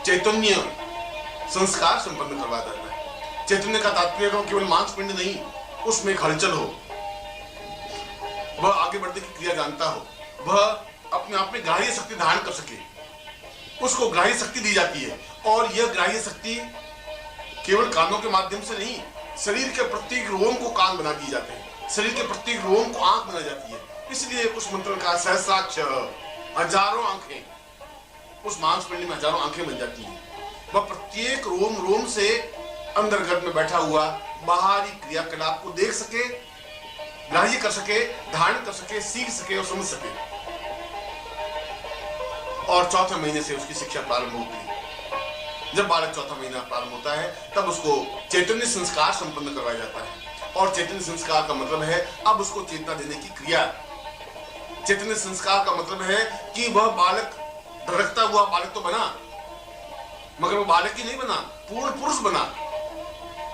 चैतन्य संस्कार संपन्न करवा जाता है। चैतन्य का तात्पर्य केवल मांसपिंड नहीं, उसमें एक हलचल हो, वह आगे बढ़ने की क्रिया जानता हो, वह अपने आप में ग्राह्य शक्ति धारण कर सके, उसको ग्राह्य शक्ति दी जाती है। और यह ग्राह्य शक्ति केवल कानों के माध्यम से नहीं, शरीर के प्रत्येक रोम को कान बना दिए जाते हैं, शरीर के प्रत्येक रोम को आंख बना जाती है। इसलिए उस मंत्र का सहस्राक्ष, हजारों आंखें, उस मांसपिंड में हजारों आंखें बन जाती हैं। वह प्रत्येक रोम रोम से अंदर गर्भ में बैठा हुआ बाहरी क्रियाकलाप को देख सके, ग्राह्य कर सके, धारण कर सके, सीख सके और समझ सके। और चौथे महीने से उसकी शिक्षा प्रारंभ होती है। जब बालक चौथा महीना प्रारंभ होता है तब उसको चैतन्य संस्कार संपन्न करवाया जाता है। और चैतन्य संस्कार का मतलब है अब उसको चेतना देने की क्रिया। चैतन्य संस्कार का मतलब है कि वह बालक धड़कता हुआ बालक तो बना, मगर वह बालक ही नहीं बना, पूर्ण पुरुष बना।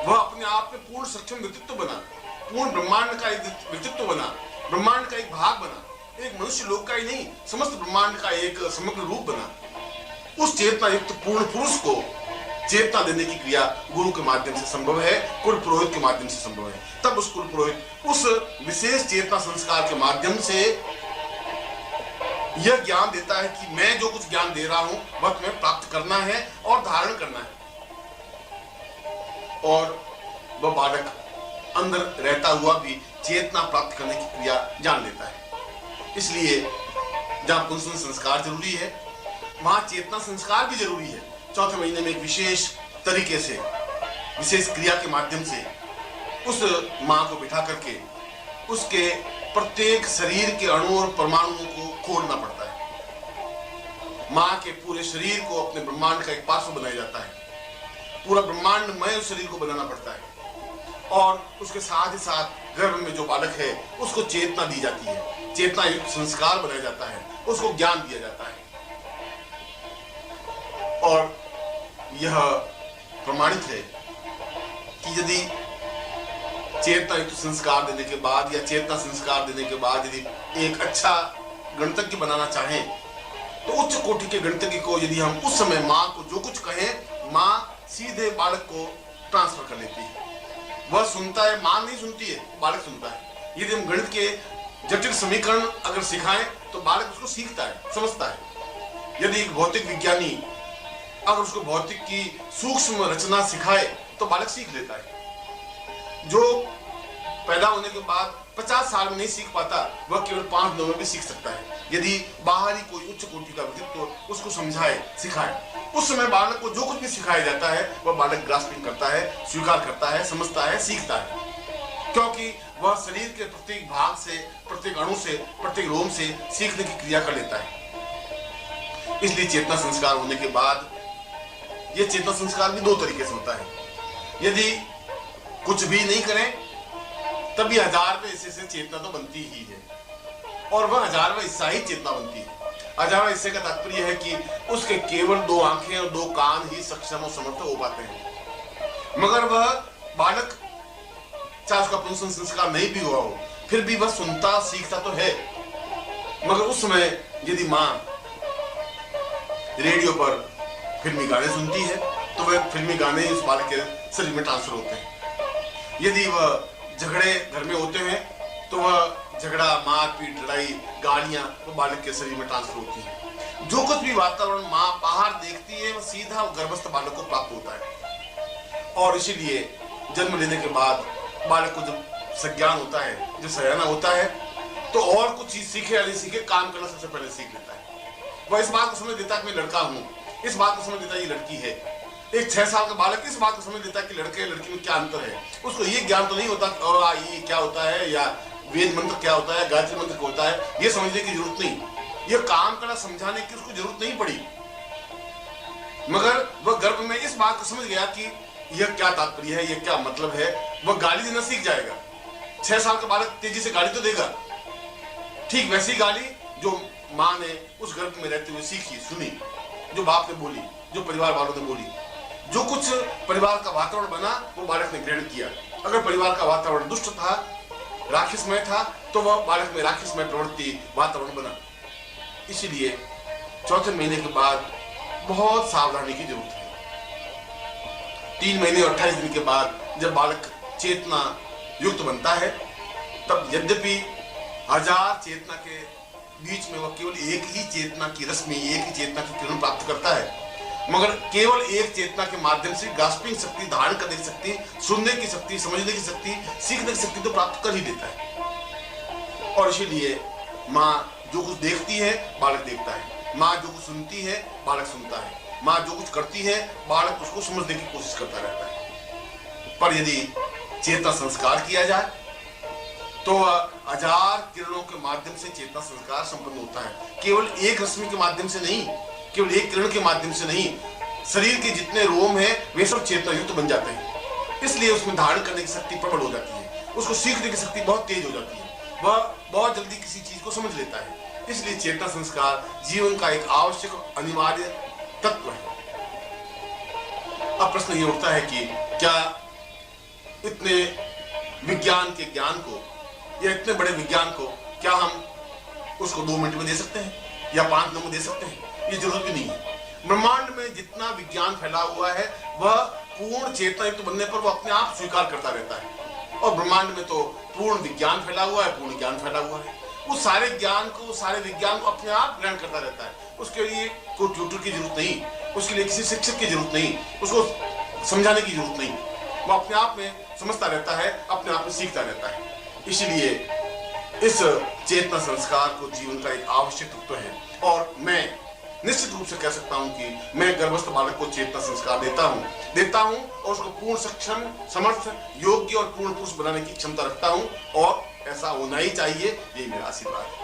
वह अपने आप में पूर्ण सक्षम व्यक्तित्व बना, पूर्ण ब्रह्मांड का एक व्यक्तित्व बना, ब्रह्मांड का एक भाग बना, एक मनुष्य लोक का ही नहीं, समस्त ब्रह्मांड का एक समग्र रूप बना। उस चेतना युक्त पूर्ण पुरुष को चेतना देने की क्रिया गुरु के माध्यम से संभव है, कुल पुरोहित के माध्यम से संभव है। तब उस कुल पुरोहित उस विशेष चेतना संस्कार के माध्यम से यह ज्ञान देता है कि मैं जो कुछ ज्ञान दे रहा हूं वह तुम्हें प्राप्त करना है और धारण करना है। और वह बालक अंदर रहता हुआ भी चेतना प्राप्त करने की क्रिया जान लेता है। इसलिए जहां पुंसन संस्कार जरूरी है वहां चेतना संस्कार भी जरूरी है। चौथे महीने में एक विशेष तरीके से, विशेष क्रिया के माध्यम से उस मां को बिठा करके उसके प्रत्येक शरीर के अणु और परमाणुओं को खोलना पड़ता है। मां के पूरे शरीर को अपने ब्रह्मांड का एक पार्श्व बनाया जाता है। पूरा ब्रह्मांडमय उस शरीर को बनाना पड़ता है। और उसके साथ ही साथ गर्भ में जो बालक है उसको चेतना दी जाती है, चेतना युक्त संस्कार बनाया जाता है, उसको ज्ञान दिया जाता है। और यह प्रमाणित है कि यदि चेतना युक्त संस्कार देने के बाद या चेतना संस्कार देने के बाद यदि एक अच्छा गणितज्ञ बनाना चाहें तो उच्च कोटि के गणितज्ञ को यदि हम उस समय मां को जो कुछ कहें, मां सीधे बालक को ट्रांसफर कर लेती है। वह सुनता है, मां नहीं सुनती है, बालक सुनता है। यदि हम गणित के जटिल समीकरण अगर सिखाएं तो बालक उसको सीखता है, समझता है। यदि एक भौतिक विज्ञानी अगर उसको भौतिक की सूक्ष्म रचना सिखाए तो बालक सीख लेता है। जो पैदा होने के बाद 50 साल में नहीं सीख पाता वह केवल 5 दिनों में भी सीख सकता है, यदि बाहरी कोई उच्च कोटि का व्यक्तित्व उसको समझाए, सिखाए। उस समय बालक को जो कुछ भी सिखाया जाता है वह बालक ग्रास्पिंग करता है, स्वीकार करता है, समझता है, सीखता है, क्योंकि वह शरीर के प्रत्येक भाग से, प्रत्येक अणु से, प्रत्येक रोम से सीखने की क्रिया कर लेता है। इसलिए चेतना संस्कार होने के बाद यह चेतना संस्कार भी 2 तरीके से होता है। यदि कुछ भी नहीं करें तब भी 1000वें हिस्से से चेतना तो बनती ही है, और वह 1000वां हिस्सा ही चेतना बनती है। 1000वां हिस्से का तात्पर्य है कि उसके केवल 2 आंखें और 2 कान ही सक्षम और समर्थ हो पाते हैं। मगर वह बालक चाहे उसका पुंसन संस्कार नहीं भी हुआ हो फिर भी वह सुनता सीखता तो है। मगर उस समय यदि मां रेडियो पर फिल्मी गाने सुनती है तो वह फिल्मी गाने उस बालक के शरीर में ट्रांसफर होते हैं। यदि वह झगड़े घर में होते हैं तो वह झगड़ा, मारपीट, लड़ाई, गालियां वो बालक के शरीर में ट्रांसफर होती है। जो कुछ भी वातावरण मां बाहर देखती है वह सीधा गर्भस्थ बालक को प्राप्त होता है। और इसीलिए जन्म लेने के बाद बालक को जब संज्ञान होता है, जब सयाना होता है, तो और कुछ चीज सीखे या नहीं सीखे, काम करना सबसे पहले सीख लेता है। वह इस बात को समझ लेता है कि मैं लड़का हूं, इस बात को समझ लेता है ये लड़की है। एक 6 साल का बालक इस बात को समझ लेता है कि लड़के लड़की में क्या अंतर है। उसको ये ज्ञान तो नहीं होता ये क्या होता है, या वेद मंत्र क्या होता है, गायत्री मंत्र क्या होता है, ये समझने की जरूरत नहीं। ये काम करना समझाने की उसको जरूरत नहीं पड़ी। मगर वह गर्भ में इस बात को समझ गया कि यह क्या तात्पर्य है, यह क्या मतलब है। वह गाली देना सीख जाएगा। 6 साल का बालक तेजी से गाली तो देगा, ठीक वैसी गाली जो मां ने उस गर्भ में रहते हुए सीखी, सुनी, जो बाप ने बोली, जो परिवार वालों ने बोली। जो कुछ परिवार का वातावरण बना वो बालक ने ग्रहण किया। अगर परिवार का वातावरण दुष्ट था, राक्षसमय था, तो वह बालक में राक्षसमय प्रवृत्ति वातावरण बना। इसीलिए चौथे महीने के बाद बहुत सावधानी की जरूरत है। 3 महीने और 28 दिन के बाद जब बालक चेतना युक्त बनता है, तब यद्यपि 1000 चेतना के बीच में वह केवल एक ही चेतना की रश्मि, एक ही चेतना की किरण प्राप्त करता है, मगर केवल एक चेतना के माध्यम से ग्रास्पिंग शक्ति, धारण करने की शक्ति, सुनने की शक्ति, समझने की शक्ति, सीखने की शक्ति तो प्राप्त कर ही देता है। और इसीलिए माँ जो कुछ देखती है बालक देखता है, माँ जो कुछ सुनती है बालक सुनता है, माँ जो कुछ करती है बालक उसको समझने की कोशिश करता रहता है। पर यदि चेतना संस्कार किया जाए तो 1000 किरणों के माध्यम से चेतना संस्कार संपन्न होता है। केवल एक रश्मि के माध्यम से नहीं, केवल एक किरण के माध्यम से नहीं, शरीर के जितने रोम हैं वे सब चेतना युक्त बन जाते हैं। इसलिए उसमें धारण करने की शक्ति प्रबल हो जाती है, उसको सीखने की शक्ति बहुत तेज हो जाती है, वह बहुत जल्दी किसी चीज को समझ लेता है। इसलिए चेतना संस्कार जीवन का एक आवश्यक अनिवार्य तत्व है। अब प्रश्न ये उठता है कि क्या इतने विज्ञान के ज्ञान को या इतने बड़े विज्ञान को क्या हम उसको 2 मिनट में दे सकते हैं या 5 मिनट में दे सकते हैं? ये जरूरत भी नहीं है। ब्रह्मांड में जितना विज्ञान फैला हुआ है वह पूर्ण चेतना युक्त बनने पर वह अपने आप स्वीकार करता रहता है। और ब्रह्मांड में तो पूर्ण विज्ञान फैला हुआ है, पूर्ण ज्ञान फैला हुआ है। उस सारे ज्ञान को, सारे विज्ञान को अपने आप ग्रहण करता रहता है। उसके लिए कोई ट्यूटर की जरूरत नहीं, उसके लिए किसी शिक्षक की जरूरत नहीं, उसको समझाने की जरूरत नहीं। वो अपने आप में समझता रहता है, अपने आप में सीखता रहता है। इसलिए इस चेतना संस्कार को जीवन का एक आवश्यक तत्व है। और मैं निश्चित रूप से कह सकता हूं कि मैं गर्भस्थ बालक को चेतना संस्कार देता हूं और उसको पूर्ण सक्षम, समर्थ, योग्य और पूर्ण पुरुष बनाने की क्षमता रखता हूं, और ऐसा होना ही चाहिए। यही मेरा आशीर्वाद है।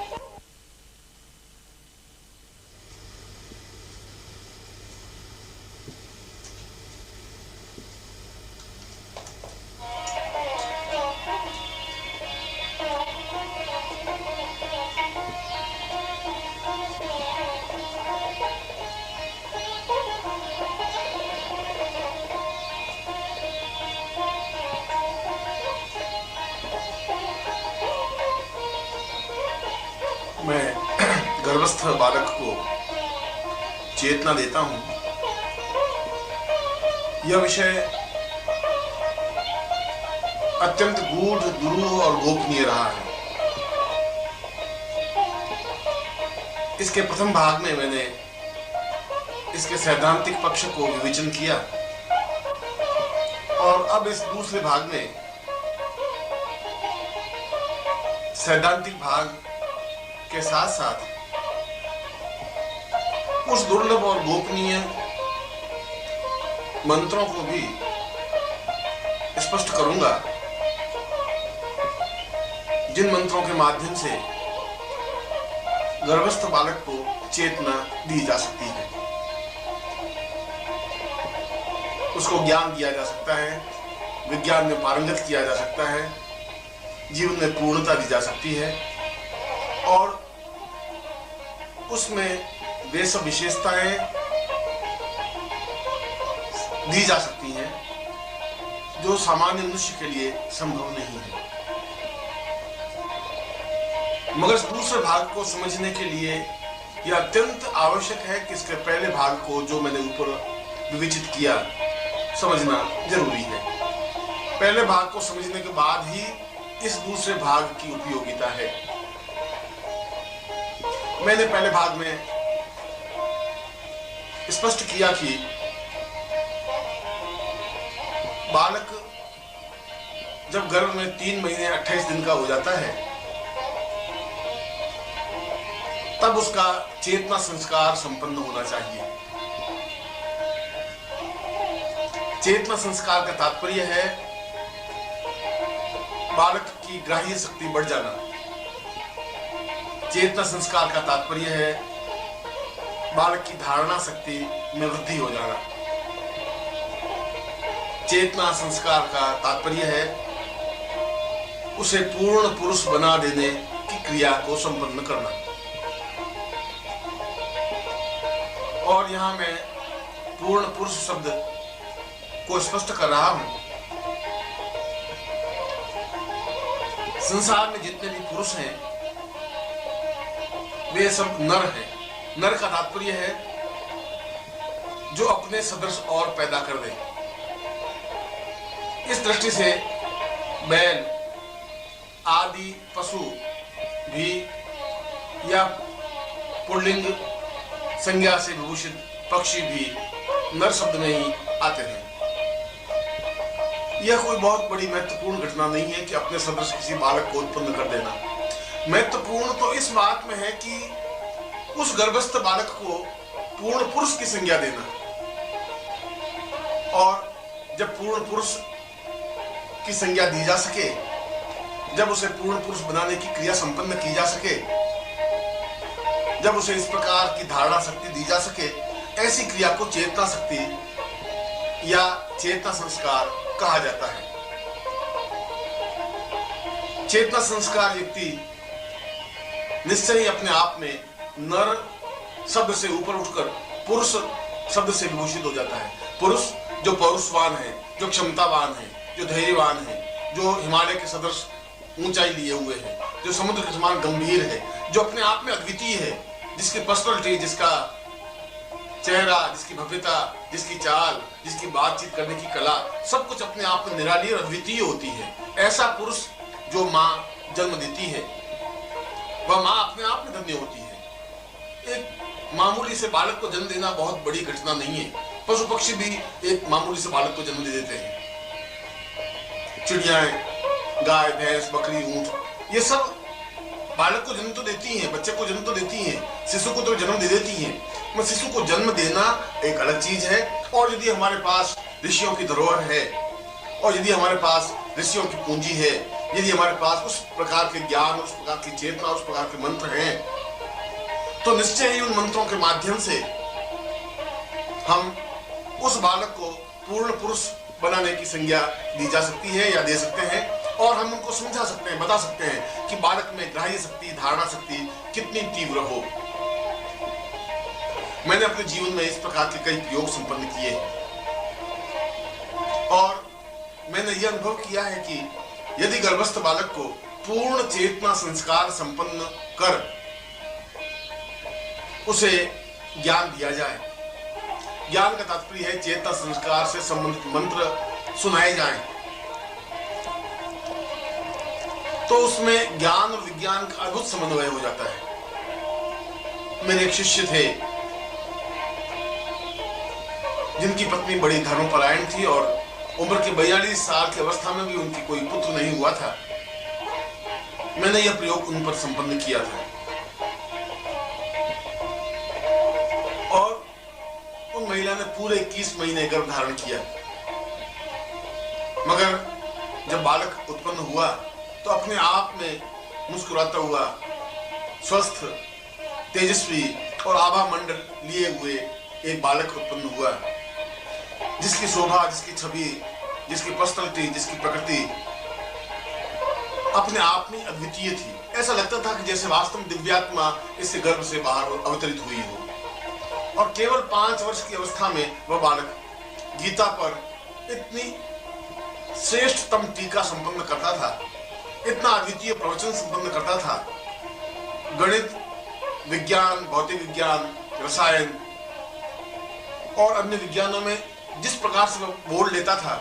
मैं गर्भस्थ बालक को चेतना देता हूं। यह विषय अत्यंत गूढ़, दुरूह और गोपनीय रहा है। इसके प्रथम भाग में मैंने इसके सैद्धांतिक पक्ष को विवेचन किया, और अब इस दूसरे भाग में सैद्धांतिक भाग के साथ साथ उस दुर्लभ और गोपनीय मंत्रों को भी स्पष्ट करूंगा जिन मंत्रों के माध्यम से गर्भस्थ बालक को चेतना दी जा सकती है, उसको ज्ञान दिया जा सकता है, विज्ञान में पारंगत किया जा सकता है, जीवन में पूर्णता दी जा सकती है, और उसमें वे सब विशेषताएं दी जा सकती हैं जो सामान्य मनुष्य के लिए संभव नहीं है। मगर इस दूसरे भाग को समझने के लिए यह अत्यंत आवश्यक है कि इसके पहले भाग को, जो मैंने ऊपर विवेचित किया, समझना जरूरी है। पहले भाग को समझने के बाद ही इस दूसरे भाग की उपयोगिता है। मैंने पहले भाग में स्पष्ट किया कि बालक जब गर्भ में 3 महीने 28 दिन का हो जाता है, तब उसका चेतना संस्कार संपन्न होना चाहिए। चेतना संस्कार का तात्पर्य है बालक की ग्राह्य शक्ति बढ़ जाना। चेतना संस्कार का तात्पर्य है बालक की धारणा शक्ति में वृद्धि हो जाना। चेतना संस्कार का तात्पर्य है उसे पूर्ण पुरुष बना देने की क्रिया को संपन्न करना। और यहां मैं पूर्ण पुरुष शब्द को स्पष्ट कर रहा हूं। संसार में जितने भी पुरुष हैं वे सब नर हैं। नर का तात्पर्य है जो अपने सदृश और पैदा कर दे। इस दृष्टि से बैल आदि पशु भी या पुल्लिंग संज्ञा से विभूषित पक्षी भी नर शब्द में ही आते हैं। यह कोई बहुत बड़ी महत्वपूर्ण घटना नहीं है कि अपने सदृश किसी बालक को उत्पन्न कर देना। महत्वपूर्ण तो इस बात में है कि उस गर्भस्थ बालक को पूर्ण पुरुष की संज्ञा देना, और जब पूर्ण पुरुष की संज्ञा दी जा सके, जब उसे पूर्ण पुरुष बनाने की क्रिया संपन्न की जा सके, जब उसे इस प्रकार की धारणा शक्ति दी जा सके, ऐसी क्रिया को चेतना शक्ति या चेतना संस्कार कहा जाता है। चेतना संस्कार व्यक्ति निश्चय ही अपने आप में नर शब्द से ऊपर उठकर पुरुष शब्द से विभूषित हो जाता है। पुरुष जो पौरुषवान है, जो क्षमतावान है, जो धैर्यवान है, जो हिमालय के सदृश ऊंचाई लिए हुए है, जो समुद्र के समान गंभीर है, जो अपने आप में अद्वितीय है, जिसकी पर्सनालिटी, जिसका चेहरा, जिसकी भव्यता, जिसकी चाल, जिसकी बातचीत करने की कला, सब कुछ अपने आप में निराली और अद्वितीय होती है। ऐसा पुरुष जो माँ जन्म देती है, वह माँ अपने आप में धन्य होती है। एक मामूली से बालक को जन्म देना बहुत बड़ी घटना नहीं है। पशु पक्षी भी एक मामूली से बालक को जन्म दे देते हैं। चिड़ियाएं, गाय, भैंस, बकरी, ऊंट, ये सब बालक को जन्म तो देती हैं, बच्चे को जन्म तो देती हैं, शिशु को तो जन्म दे देती हैं। मगर शिशु को जन्म देना एक अलग चीज है। और यदि हमारे पास ऋषियों की धरोहर है, और यदि हमारे पास ऋषियों की पूंजी है, यदि हमारे पास उस प्रकार के ज्ञान, उस प्रकार की चेतना, उस प्रकार के मंत्र हैं, तो निश्चय ही उन मंत्रों के माध्यम से हम उस बालक को पूर्ण पुरुष बनाने की संज्ञा दी जा सकती है या दे सकते हैं, और हम उनको समझा सकते हैं, बता सकते हैं कि बालक में ग्राह्य शक्ति, धारणा शक्ति कितनी तीव्र हो। मैंने अपने जीवन में इस प्रकार के कई प्रयोग संपन्न किए, और मैंने यह अनुभव किया है कि यदि गर्भस्थ बालक को पूर्ण चेतना संस्कार संपन्न कर उसे ज्ञान दिया जाए, ज्ञान का तात्पर्य है चेतना संस्कार से संबंधित मंत्र सुनाए जाएं, तो उसमें ज्ञान और विज्ञान का अद्भुत समन्वय हो जाता है। मेरे एक शिष्य थे जिनकी पत्नी बड़ी धर्मपरायण थी, और उम्र के 42 साल की अवस्था में भी उनकी कोई पुत्र नहीं हुआ था। मैंने यह प्रयोग उन पर संपन्न किया था, और उन महिला ने पूरे 21 महीने गर्भ धारण किया। मगर जब बालक उत्पन्न हुआ तो अपने आप में मुस्कुराता हुआ, स्वस्थ, तेजस्वी और आभा मंडल लिए हुए एक बालक उत्पन्न हुआ, जिसकी शोभा, जिसकी छवि, जिसकी पर्सनालिटी, जिसकी प्रकृति अपने आप में अद्वितीय थी। ऐसा लगता था कि जैसे वास्तव में दिव्यात्मा इससे गर्भ से बाहर अवतरित हुई हो। और केवल 5 वर्ष की अवस्था में वह बालक गीता पर इतनी श्रेष्ठतम टीका संपन्न करता था, इतना अद्वितीय प्रवचन संपन्न करता था। गणित, विज्ञान, भौतिक विज्ञान, रसायन और अन्य विज्ञानों में जिस प्रकार से वह बोल लेता था,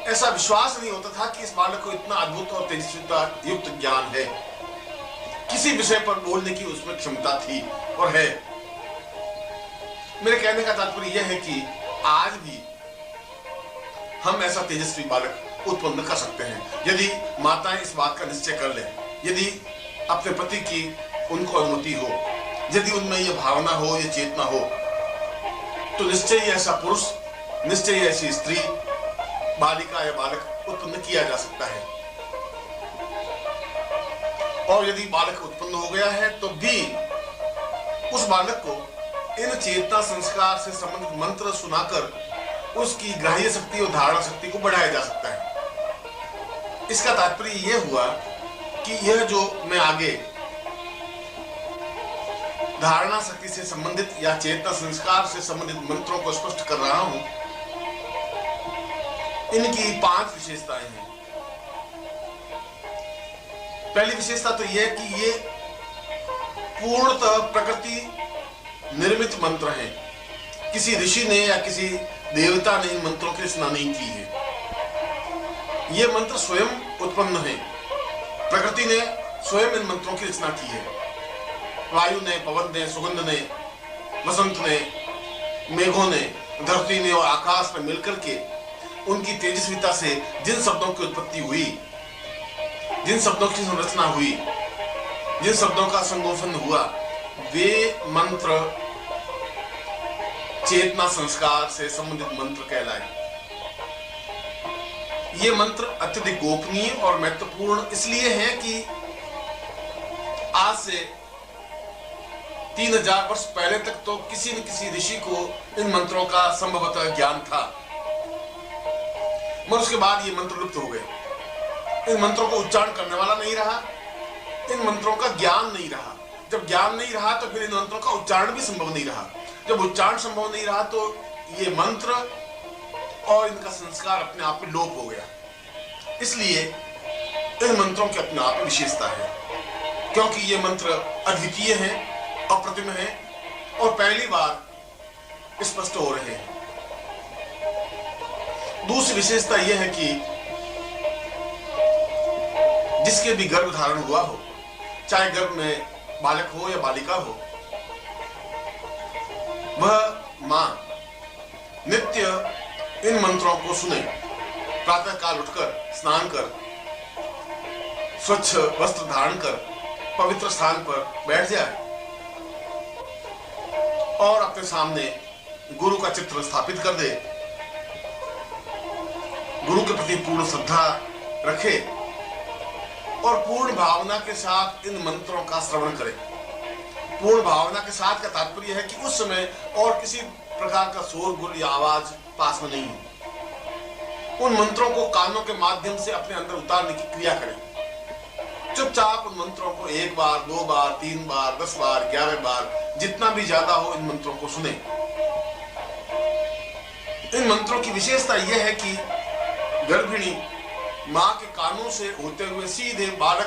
ऐसा विश्वास नहीं होता था कि इस बालक को इतना अद्भुत और तेजस्विता युक्त ज्ञान है। किसी विषय पर बोलने की उसमें क्षमता थी और है। मेरे कहने का तात्पर्य यह है कि आज भी हम ऐसा तेजस्वी बालक उत्पन्न कर सकते हैं, यदि माताएं इस बात का निश्चय कर लें, यदि अपने पति की उनको अनुमति हो, यदि उनमें यह भावना हो, यह चेतना हो, तो निश्चय ही ऐसा पुरुष, निश्चय ही ऐसी स्त्री, बालिका या बालक उत्पन्न किया जा सकता है। और यदि बालक उत्पन्न हो गया है तो भी उस बालक को इन चेतना संस्कार से संबंधित मंत्र सुनाकर उसकी ग्राह्य शक्ति और धारणा शक्ति को बढ़ाया जा सकता है। इसका तात्पर्य यह हुआ कि यह जो मैं आगे धारणा शक्ति से संबंधित या चेतना संस्कार से संबंधित मंत्रों को स्पष्ट कर रहा हूं, इनकी 5 विशेषताएं हैं। पहली विशेषता तो यह कि ये पूर्णतः प्रकृति निर्मित मंत्र हैं। किसी ऋषि ने या किसी देवता ने इन मंत्रों की रचना नहीं की है। ये मंत्र स्वयं उत्पन्न है। प्रकृति ने स्वयं इन मंत्रों की रचना की है। वायु ने, पवन ने, सुगंध ने, वसंत ने, मेघों ने, धरती ने और आकाश में मिलकर के उनकी तेजस्विता से जिन शब्दों की उत्पत्ति हुई, जिन शब्दों की संरचना हुई, जिन शब्दों का संगोपन हुआ, वे मंत्र चेतना संस्कार से संबंधित मंत्र कहलाए। ये मंत्र अत्यधिक गोपनीय और महत्वपूर्ण इसलिए है कि आज से 3000 वर्ष पहले तक तो किसी न किसी ऋषि को इन मंत्रों का संभवतः ज्ञान था, मगर उसके बाद ये मंत्र लुप्त हो गए। इन मंत्रों को उच्चारण करने वाला नहीं रहा, इन मंत्रों का ज्ञान नहीं रहा। जब ज्ञान नहीं रहा तो फिर इन मंत्रों का उच्चारण भी संभव नहीं रहा। जब उच्चारण संभव नहीं रहा तो ये मंत्र और इनका संस्कार अपने आप में लोप हो गया। इसलिए इन मंत्रों की अपने आप में विशेषता है, क्योंकि ये मंत्र अद्वितीय हैं, अप्रतिम हैं और पहली बार स्पष्ट हो रहे हैं। दूसरी विशेषता यह है कि जिसके भी गर्भ धारण हुआ हो, चाहे गर्भ में बालक हो या बालिका हो, वह मां नित्य इन मंत्रों को सुने। प्रातः काल उठकर स्नान कर, स्वच्छ वस्त्र धारण कर पवित्र स्थान पर बैठ जाए और अपने सामने गुरु का चित्र स्थापित कर दे, गुरु के प्रति पूर्ण श्रद्धा रखे और पूर्ण भावना के साथ इन मंत्रों का श्रवण करे। पूर्ण भावना के साथ का तात्पर्य है कि उस समय और किसी प्रकार का शोरगुल या आवाज पास में नहीं हो। उन मंत्रों को कानों के माध्यम से अपने अंदर उतारने की क्रिया करें। चुपचाप उन मंत्रों को 1 बार, 2 बार, 3 बार, 10 बार, 11 बार, जितना भी ज्यादा हो इन मंत्रों को सुने। इन मंत्रों की विशेषता यह है कि गर्भिणी मां के कानों से होते हुए सीधे बालक